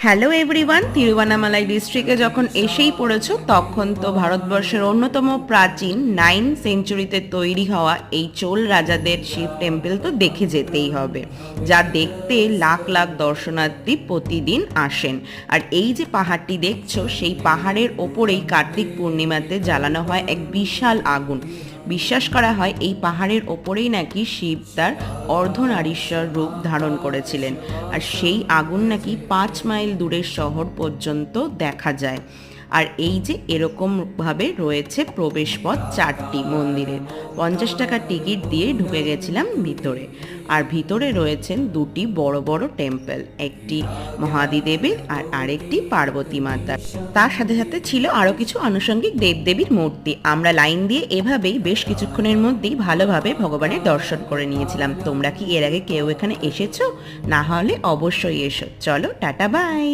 Hello everyone, তিরুবানামালাই ডিস্ট্রিক্টে যখন এসেই পড়েছো তখন তো ভারতবর্ষের অন্যতম প্রাচীন 9 সেঞ্চুরিতে তৈরি হওয়া এই চোল রাজাদের শিব টেম্পল তো দেখে যেতেই হবে, যা দেখতে লাখ লাখ দর্শনার্থী প্রতিদিন আসেন। আর এই যে পাহাড়টি দেখছো, সেই পাহাড়ের ওপরেই কার্তিক পূর্ণিমাতে জ্বালানো হয় এক বিশাল আগুন। বিশ্বাস করা হয় এই পাহাড়ের ওপরেই নাকি শিব তার অর্ধনারীশ্বর রূপ ধারণ করেছিলেন, আর সেই আগুন নাকি 5 মাইল দূরের শহর পর্যন্ত দেখা যায়। আর এই যে এরকমভাবে রয়েছে প্রবেশপথ 4টি মন্দিরের, 50 টাকার টিকিট দিয়ে ঢুকে গেছিলাম ভিতরে। আর ভিতরে রয়েছেন 2টি বড় বড় টেম্পল, একটি মহাদিদেবের আর আরেকটি পার্বতী মাতার। তার সাথে সাথে ছিল আরও কিছু আনুষঙ্গিক দেবদেবীর মূর্তি। আমরা লাইন দিয়ে এভাবেই বেশ কিছুক্ষণের মধ্যেই ভালোভাবে ভগবানের দর্শন করে নিয়েছিলাম। তোমরা কি এর আগে কেউ এখানে এসেছো? না হলে অবশ্যই এসো। চলো, টাটা, বাই।